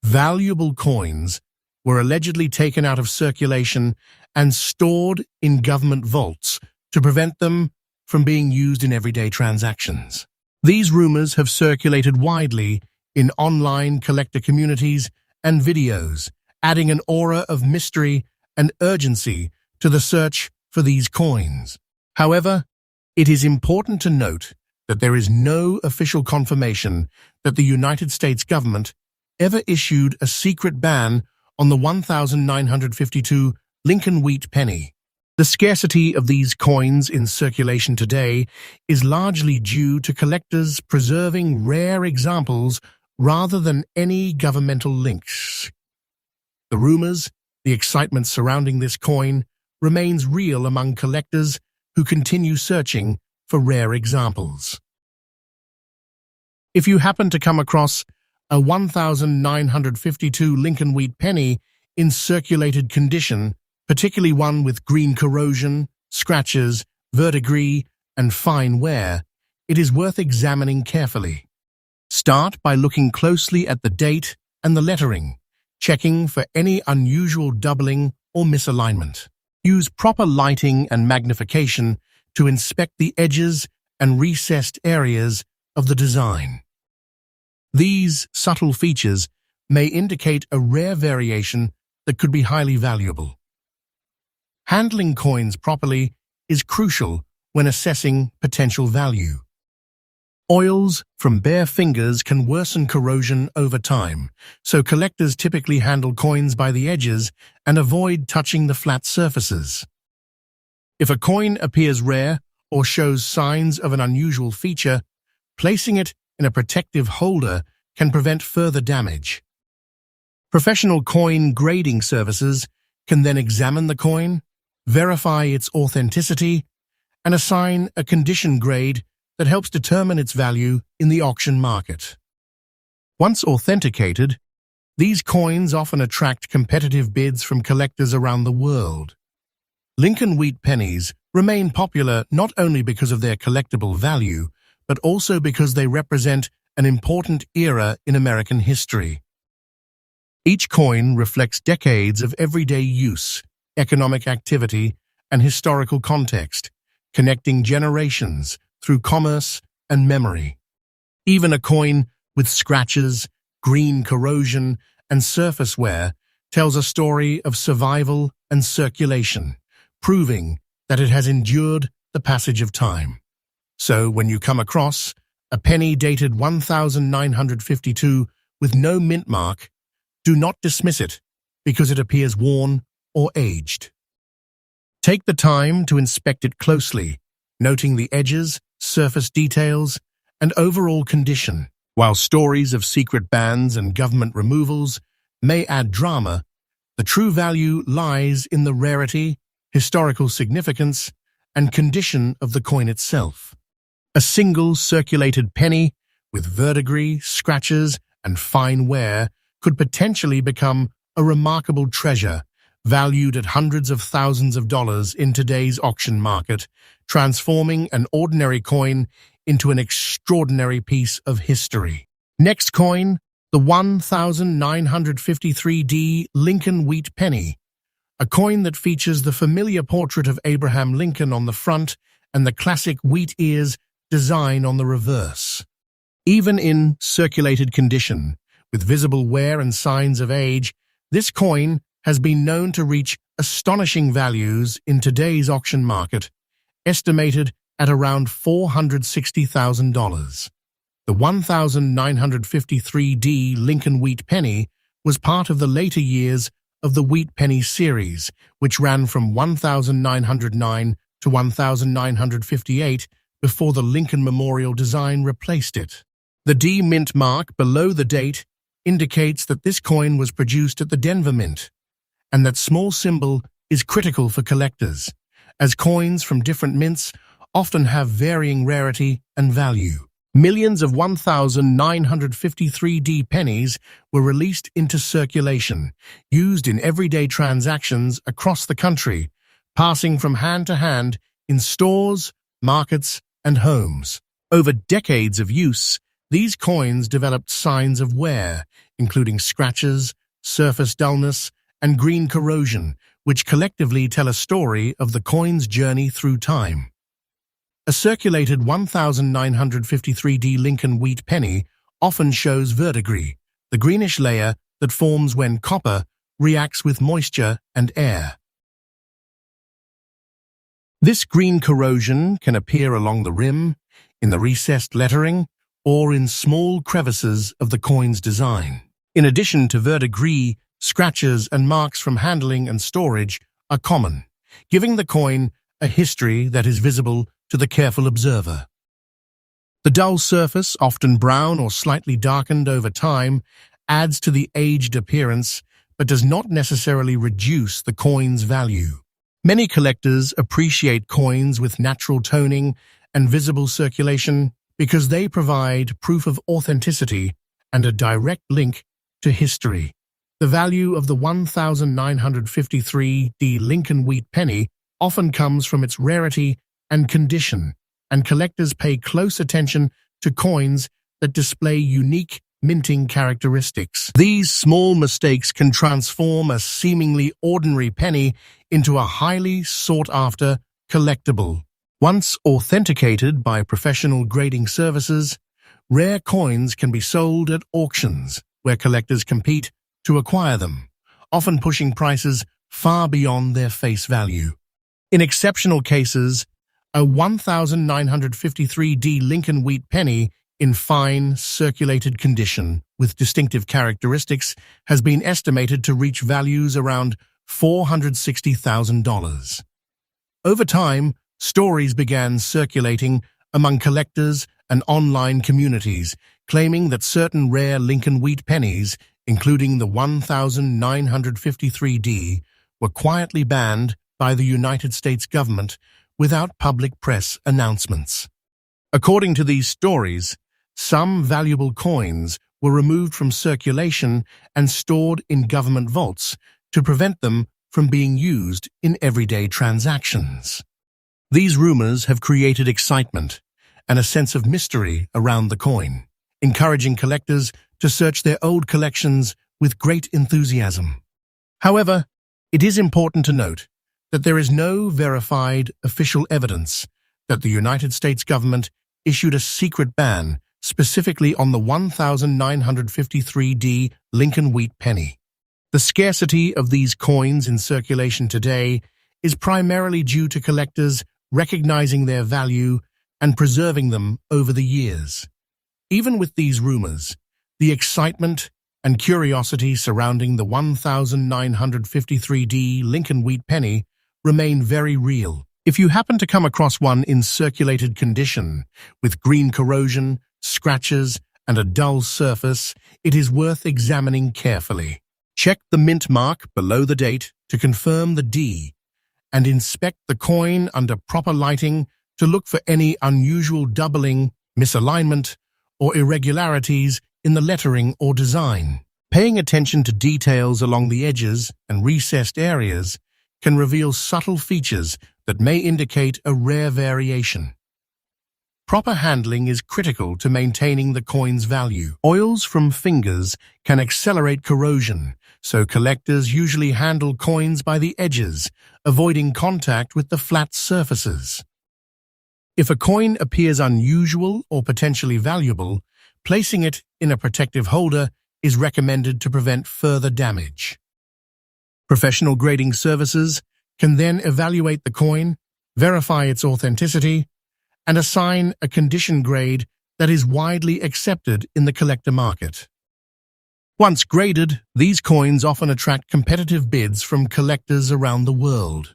valuable coins were allegedly taken out of circulation and stored in government vaults to prevent them from being used in everyday transactions. These rumors have circulated widely in online collector communities and videos, adding an aura of mystery and urgency to the search for these coins. However, it is important to note that there is no official confirmation that the United States government ever issued a secret ban on the 1,952 Lincoln Wheat Penny. The scarcity of these coins in circulation today is largely due to collectors preserving rare examples rather than any governmental links. The rumors, the excitement surrounding this coin remains real among collectors who continue searching for rare examples. If you happen to come across a 1,952 Lincoln Wheat Penny in circulated condition, particularly one with green corrosion, scratches, verdigris, and fine wear, it is worth examining carefully. Start by looking closely at the date and the lettering, checking for any unusual doubling or misalignment. Use proper lighting and magnification to inspect the edges and recessed areas of the design. These subtle features may indicate a rare variation that could be highly valuable. Handling coins properly is crucial when assessing potential value. Oils from bare fingers can worsen corrosion over time, so collectors typically handle coins by the edges and avoid touching the flat surfaces. If a coin appears rare or shows signs of an unusual feature, placing it in a protective holder can prevent further damage. Professional coin grading services can then examine the coin, verify its authenticity, and assign a condition grade that helps determine its value in the auction market. Once authenticated, these coins often attract competitive bids from collectors around the world. Lincoln Wheat Pennies remain popular not only because of their collectible value, but also because they represent an important era in American history. Each coin reflects decades of everyday use, economic activity, and historical context, connecting generations through commerce and memory. Even a coin with scratches, green corrosion, and surface wear tells a story of survival and circulation, proving that it has endured the passage of time. So when you come across a penny dated 1952 with no mint mark, do not dismiss it because it appears worn or aged. Take the time to inspect it closely, noting the edges, surface details, and overall condition. While stories of secret bans and government removals may add drama, the true value lies in the rarity, historical significance, and condition of the coin itself. A single circulated penny with verdigris, scratches, and fine wear could potentially become a remarkable treasure valued at hundreds of thousands of dollars in today's auction market, transforming an ordinary coin into an extraordinary piece of history. Next coin, the 1953D Lincoln Wheat Penny, a coin that features the familiar portrait of Abraham Lincoln on the front and the classic wheat ears design on the reverse. Even in circulated condition, with visible wear and signs of age, this coin has been known to reach astonishing values in today's auction market, estimated at around $460,000. The 1953D Lincoln Wheat Penny was part of the later years of the Wheat Penny series, which ran from 1909 to 1958 before the Lincoln Memorial design replaced it. The D Mint mark below the date indicates that this coin was produced at the Denver Mint, and that small symbol is critical for collectors, as coins from different mints often have varying rarity and value. Millions of 1953D pennies were released into circulation, used in everyday transactions across the country, passing from hand to hand in stores, markets, and homes. Over decades of use, these coins developed signs of wear, including scratches, surface dullness, and green corrosion, which collectively tell a story of the coin's journey through time. A circulated 1953D Lincoln Wheat Penny often shows verdigris, the greenish layer that forms when copper reacts with moisture and air. This green corrosion can appear along the rim, in the recessed lettering, or in small crevices of the coin's design. In addition to verdigris, scratches and marks from handling and storage are common, giving the coin a history that is visible to the careful observer. The dull surface, often brown or slightly darkened over time, adds to the aged appearance but does not necessarily reduce the coin's value. Many collectors appreciate coins with natural toning and visible circulation because they provide proof of authenticity and a direct link to history. The value of the 1953D Lincoln Wheat Penny often comes from its rarity and condition, and collectors pay close attention to coins that display unique minting characteristics. These small mistakes can transform a seemingly ordinary penny into a highly sought-after collectible. Once authenticated by professional grading services, rare coins can be sold at auctions, where collectors compete to acquire them, often pushing prices far beyond their face value. In exceptional cases, a 1953D Lincoln Wheat Penny in fine, circulated condition with distinctive characteristics has been estimated to reach values around $460,000. Over time, stories began circulating among collectors and online communities, claiming that certain rare Lincoln Wheat Pennies, including the 1953D, were quietly banned by the United States government without public press announcements. According to these stories, some valuable coins were removed from circulation and stored in government vaults to prevent them from being used in everyday transactions. These rumors have created excitement and a sense of mystery around the coin, encouraging collectors to search their old collections with great enthusiasm. However, it is important to note that there is no verified official evidence that the United States government issued a secret ban specifically on the 1953D Lincoln Wheat Penny. The scarcity of these coins in circulation today is primarily due to collectors recognizing their value and preserving them over the years. Even with these rumors, the excitement and curiosity surrounding the 1953D Lincoln Wheat Penny remain very real. If you happen to come across one in circulated condition, with green corrosion, scratches, and a dull surface, it is worth examining carefully. Check the mint mark below the date to confirm the D, and inspect the coin under proper lighting to look for any unusual doubling, misalignment, or irregularities in the lettering or design. Paying attention to details along the edges and recessed areas can reveal subtle features that may indicate a rare variation. Proper handling is critical to maintaining the coin's value. Oils from fingers can accelerate corrosion, so collectors usually handle coins by the edges, avoiding contact with the flat surfaces. If a coin appears unusual or potentially valuable, placing it in a protective holder is recommended to prevent further damage. Professional grading services can then evaluate the coin, verify its authenticity, and assign a condition grade that is widely accepted in the collector market. Once graded, these coins often attract competitive bids from collectors around the world.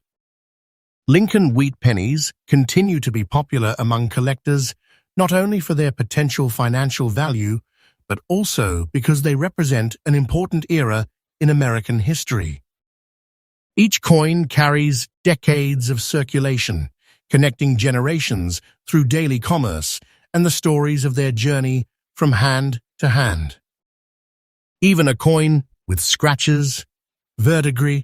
Lincoln Wheat Pennies continue to be popular among collectors not only for their potential financial value, but also because they represent an important era in American history. Each coin carries decades of circulation, connecting generations through daily commerce and the stories of their journey from hand to hand. Even a coin with scratches, verdigris,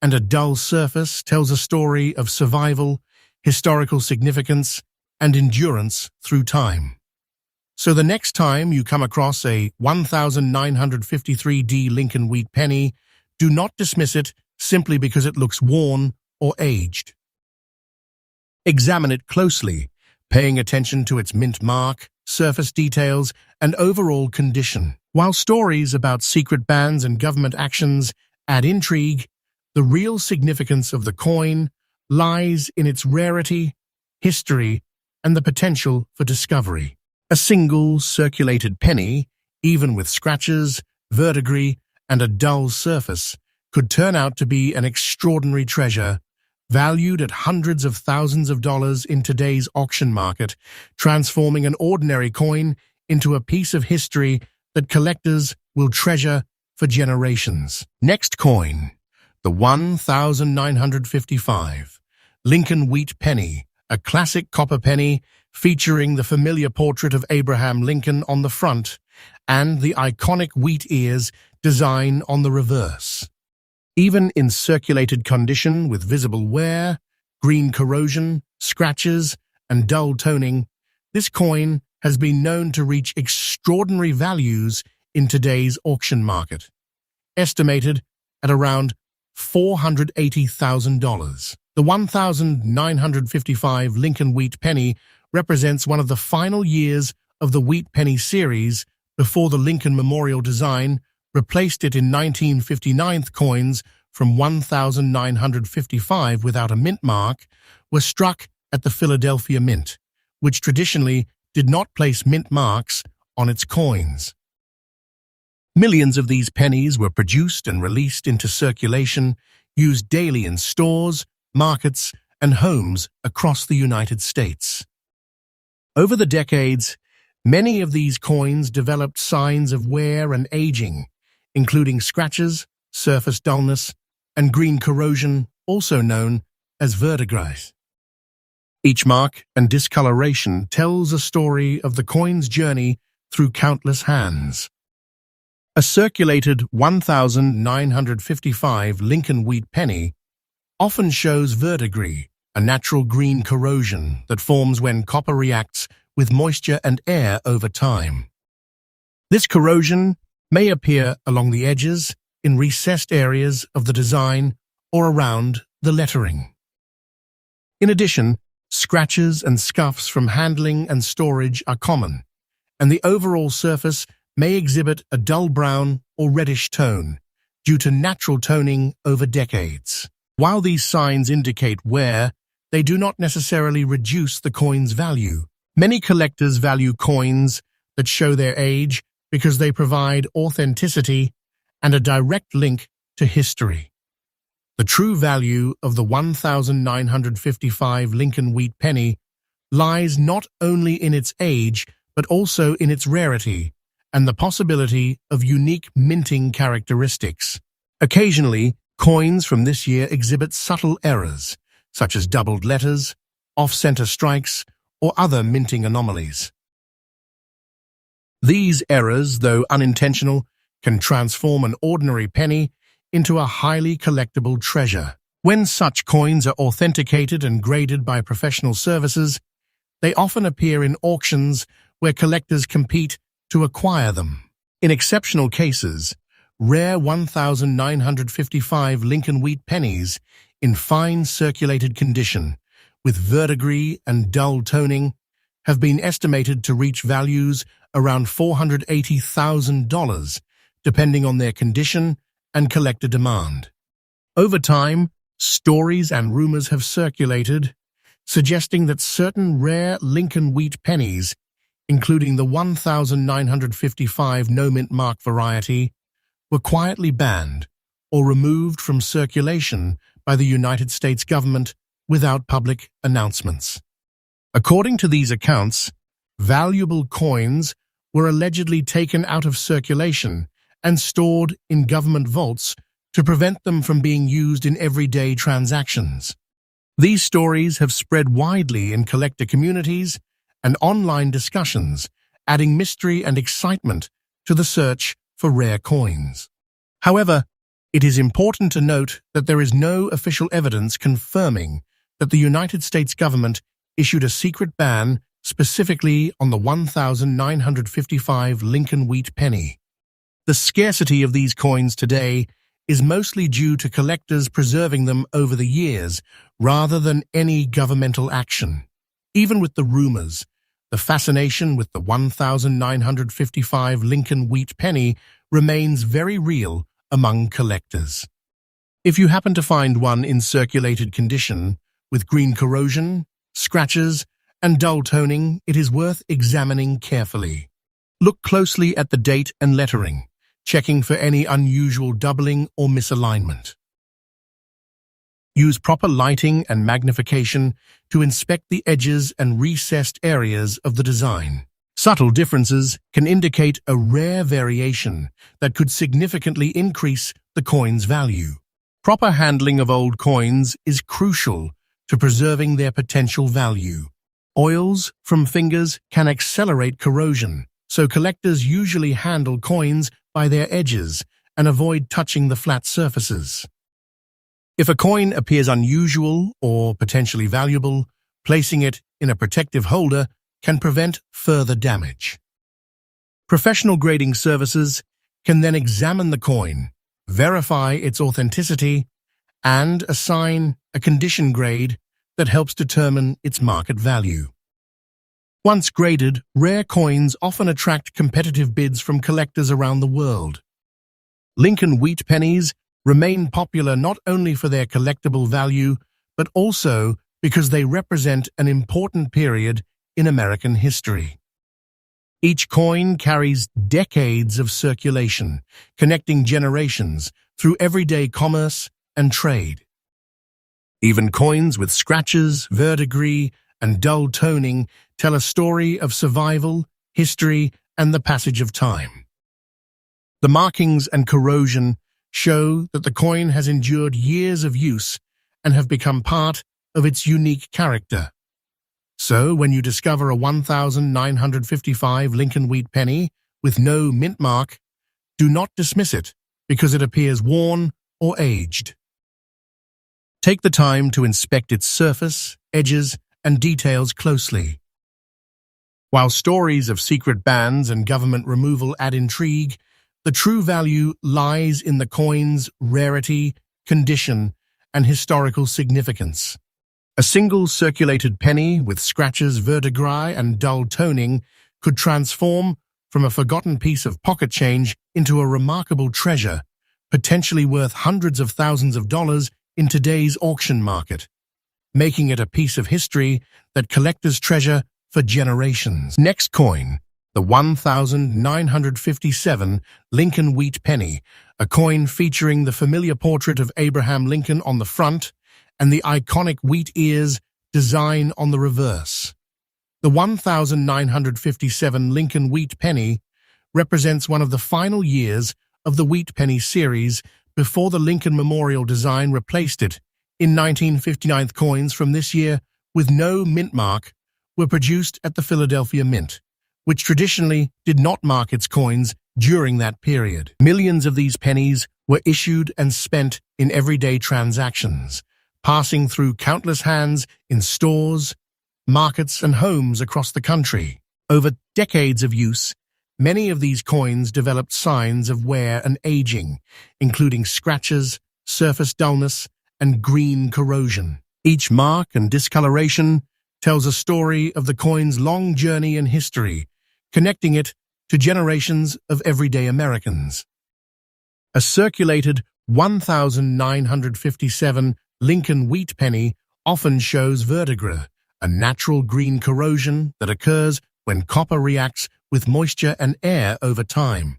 and a dull surface tells a story of survival, historical significance, and endurance through time. So the next time you come across a 1953D Lincoln Wheat Penny, do not dismiss it simply because it looks worn or aged. Examine it closely, paying attention to its mint mark, surface details, and overall condition. While stories about secret bans and government actions add intrigue, the real significance of the coin lies in its rarity, history, and the potential for discovery. A single circulated penny, even with scratches, verdigris, and a dull surface, could turn out to be an extraordinary treasure, valued at hundreds of thousands of dollars in today's auction market, transforming an ordinary coin into a piece of history that collectors will treasure for generations. Next coin, the 1955 Lincoln Wheat Penny, a classic copper penny featuring the familiar portrait of Abraham Lincoln on the front and the iconic wheat ears design on the reverse. Even in circulated condition with visible wear, green corrosion, scratches, and dull toning, this coin has been known to reach extraordinary values in today's auction market, estimated at around $480,000. The 1955 Lincoln Wheat Penny represents one of the final years of the Wheat Penny series before the Lincoln Memorial design replaced it in 1959. Coins from 1955 without a mint mark were struck at the Philadelphia Mint, which traditionally did not place mint marks on its coins. Millions of these pennies were produced and released into circulation, used daily in stores, markets, and homes across the United States. Over the decades, many of these coins developed signs of wear and aging, including scratches, surface dullness, and green corrosion, also known as verdigris. Each mark and discoloration tells a story of the coin's journey through countless hands. A circulated 1955 Lincoln Wheat Penny often shows verdigris, a natural green corrosion that forms when copper reacts with moisture and air over time. This corrosion may appear along the edges, in recessed areas of the design, or around the lettering. In addition, scratches and scuffs from handling and storage are common, and the overall surface may exhibit a dull brown or reddish tone due to natural toning over decades. While these signs indicate wear, they do not necessarily reduce the coin's value. Many collectors value coins that show their age because they provide authenticity and a direct link to history. The true value of the 1955 Lincoln Wheat Penny lies not only in its age, but also in its rarity and the possibility of unique minting characteristics. Occasionally, coins from this year exhibit subtle errors, such as doubled letters, off-center strikes, or other minting anomalies. These errors, though unintentional, can transform an ordinary penny into a highly collectible treasure. When such coins are authenticated and graded by professional services, they often appear in auctions where collectors compete to acquire them. In exceptional cases, rare 1955 Lincoln Wheat Pennies in fine circulated condition, with verdigris and dull toning, have been estimated to reach values around $480,000, depending on their condition and collector demand. Over time, stories and rumors have circulated, suggesting that certain rare Lincoln Wheat Pennies, including the 1955 no-mint mark variety, were quietly banned or removed from circulation by the United States government without public announcements. According to these accounts, valuable coins were allegedly taken out of circulation and stored in government vaults to prevent them from being used in everyday transactions. These stories have spread widely in collector communities and online discussions, adding mystery and excitement to the search for rare coins. However, it is important to note that there is no official evidence confirming that the United States government issued a secret ban specifically on the 1955 Lincoln Wheat Penny. The scarcity of these coins today is mostly due to collectors preserving them over the years rather than any governmental action. Even with the rumors, the fascination with the 1955 Lincoln Wheat Penny remains very real among collectors. If you happen to find one in circulated condition, with green corrosion, scratches, and dull toning, it is worth examining carefully. Look closely at the date and lettering, checking for any unusual doubling or misalignment. Use proper lighting and magnification to inspect the edges and recessed areas of the design. Subtle differences can indicate a rare variation that could significantly increase the coin's value. Proper handling of old coins is crucial to preserving their potential value. Oils from fingers can accelerate corrosion, so collectors usually handle coins by their edges and avoid touching the flat surfaces. If a coin appears unusual or potentially valuable, placing it in a protective holder can prevent further damage. Professional grading services can then examine the coin, verify its authenticity, and assign a condition grade that helps determine its market value. Once graded, rare coins often attract competitive bids from collectors around the world. Lincoln Wheat Pennies remain popular not only for their collectible value, but also because they represent an important period in American history. Each coin carries decades of circulation, connecting generations through everyday commerce and trade. Even coins with scratches, verdigris, and dull toning tell a story of survival, history, and the passage of time. The markings and corrosion show that the coin has endured years of use and have become part of its unique character. So, when you discover a 1955 Lincoln Wheat Penny with no mint mark, do not dismiss it because it appears worn or aged. Take the time to inspect its surface, edges, and details closely. While stories of secret bans and government removal add intrigue, the true value lies in the coin's rarity, condition, and historical significance. A single circulated penny with scratches, verdigris, and dull toning could transform from a forgotten piece of pocket change into a remarkable treasure, potentially worth hundreds of thousands of dollars in today's auction market. making it a piece of history that collectors treasure for generations. Next coin, the 1957 Lincoln Wheat Penny, a coin featuring the familiar portrait of Abraham Lincoln on the front and the iconic wheat ears design on the reverse. The 1957 Lincoln Wheat Penny represents one of the final years of the Wheat Penny series before the Lincoln Memorial design replaced it. In 1959, coins from this year with no mint mark were produced at the Philadelphia Mint, which traditionally did not mark its coins during that period. Millions of these pennies were issued and spent in everyday transactions, passing through countless hands in stores, markets, and homes across the country. Over decades of use, many of these coins developed signs of wear and aging, including scratches, surface dullness, and green corrosion. Each mark and discoloration tells a story of the coin's long journey and history, connecting it to generations of everyday Americans. A circulated 1957 Lincoln Wheat Penny often shows verdigris, a natural green corrosion that occurs when copper reacts with moisture and air over time.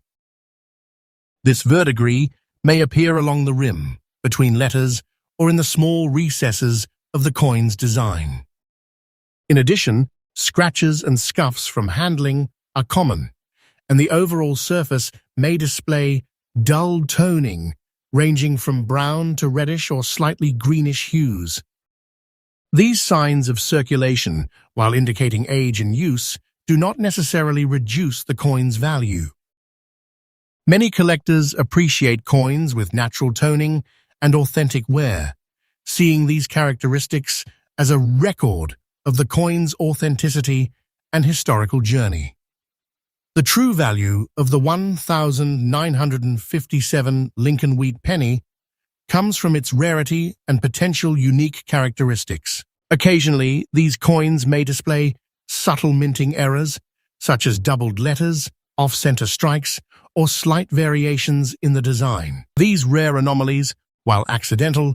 This verdigris may appear along the rim, between letters, or in the small recesses of the coin's design. In addition, scratches and scuffs from handling are common, and the overall surface may display dull toning ranging from brown to reddish or slightly greenish hues. These signs of circulation, while indicating age and use, do not necessarily reduce the coin's value. Many collectors appreciate coins with natural toning and authentic wear, seeing these characteristics as a record of the coin's authenticity and historical journey. The true value of the 1957 Lincoln Wheat Penny comes from its rarity and potential unique characteristics. Occasionally, these coins may display subtle minting errors, such as doubled letters, off-center strikes, or slight variations in the design. These rare anomalies, while accidental,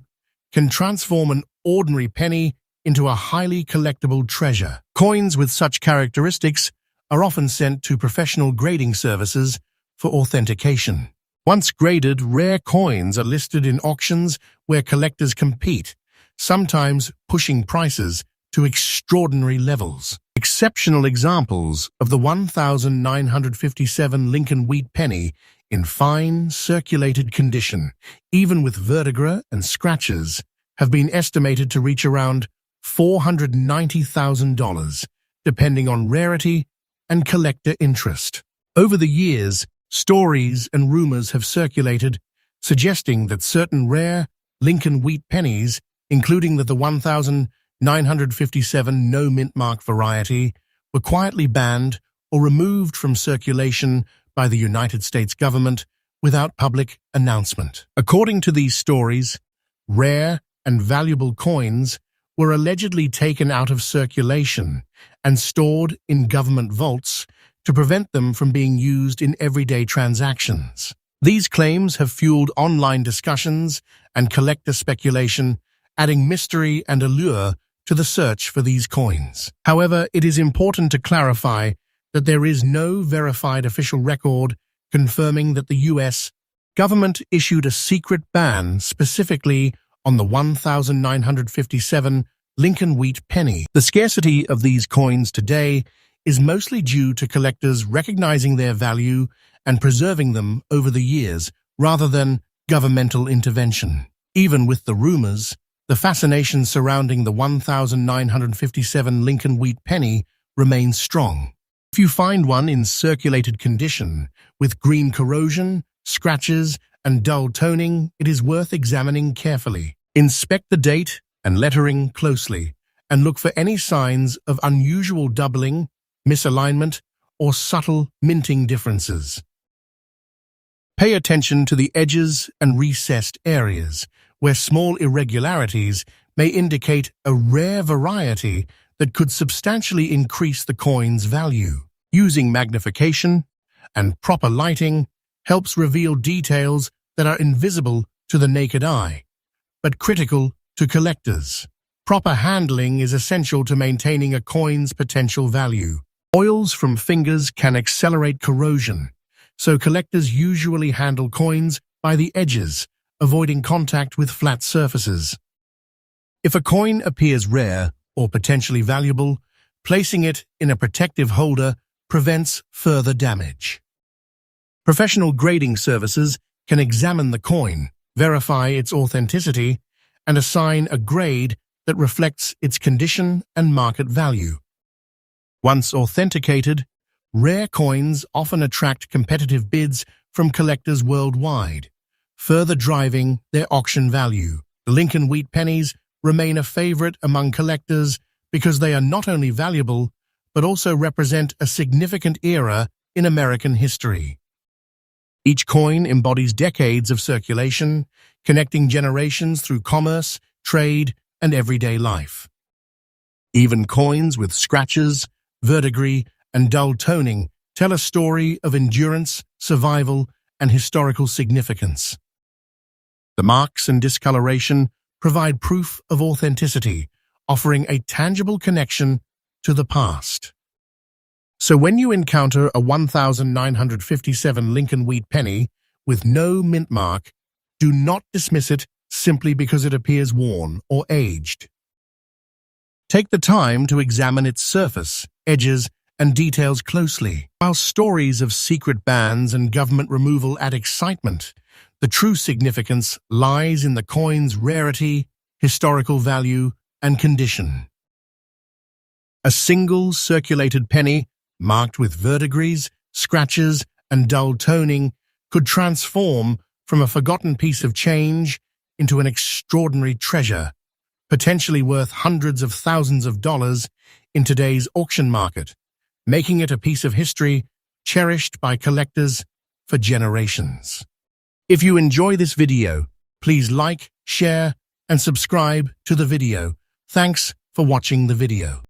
can transform an ordinary penny into a highly collectible treasure. Coins with such characteristics are often sent to professional grading services for authentication. Once graded, rare coins are listed in auctions where collectors compete, sometimes pushing prices to extraordinary levels. Exceptional examples of the 1957 Lincoln Wheat Penny in fine, circulated condition, even with verdigris and scratches, have been estimated to reach around $490,000, depending on rarity and collector interest. Over the years, stories and rumors have circulated suggesting that certain rare Lincoln Wheat Pennies, including the 1957 no mint mark variety, were quietly banned or removed from circulation by the United States government without public announcement. According to these stories, rare and valuable coins were allegedly taken out of circulation and stored in government vaults to prevent them from being used in everyday transactions. These claims have fueled online discussions and collector speculation, adding mystery and allure to the search for these coins. However, it is important to clarify that there is no verified official record confirming that the U.S. government issued a secret ban specifically on the 1957 Lincoln Wheat Penny. The scarcity of these coins today is mostly due to collectors recognizing their value and preserving them over the years rather than governmental intervention. Even with the rumors, the fascination surrounding the 1957 Lincoln Wheat Penny remains strong. If you find one in circulated condition, with green corrosion, scratches, and dull toning, it is worth examining carefully. Inspect the date and lettering closely, and look for any signs of unusual doubling, misalignment, or subtle minting differences. Pay attention to the edges and recessed areas, where small irregularities may indicate a rare variety that could substantially increase the coin's value. Using magnification and proper lighting helps reveal details that are invisible to the naked eye, but critical to collectors. Proper handling is essential to maintaining a coin's potential value. Oils from fingers can accelerate corrosion, so collectors usually handle coins by the edges, avoiding contact with flat surfaces. If a coin appears rare or potentially valuable, placing it in a protective holder prevents further damage. Professional grading services can examine the coin, verify its authenticity, and assign a grade that reflects its condition and market value. Once authenticated, rare coins often attract competitive bids from collectors worldwide, further driving their auction value. The Lincoln Wheat Pennies remain a favorite among collectors because they are not only valuable, but also represent a significant era in American history. Each coin embodies decades of circulation, connecting generations through commerce, trade, and everyday life. Even coins with scratches, verdigris, and dull toning tell a story of endurance, survival, and historical significance. The marks and discoloration provide proof of authenticity, offering a tangible connection to the past. So when you encounter a 1957 Lincoln Wheat Penny with no mint mark, do not dismiss it simply because it appears worn or aged. Take the time to examine its surface, edges, and details closely. While stories of secret bans and government removal add excitement, the true significance lies in the coin's rarity, historical value, and condition. A single circulated penny, marked with verdigris, scratches, and dull toning, could transform from a forgotten piece of change into an extraordinary treasure, potentially worth hundreds of thousands of dollars in today's auction market, making it a piece of history cherished by collectors for generations. If you enjoy this video, please like, share, and subscribe to the video. Thanks for watching the video.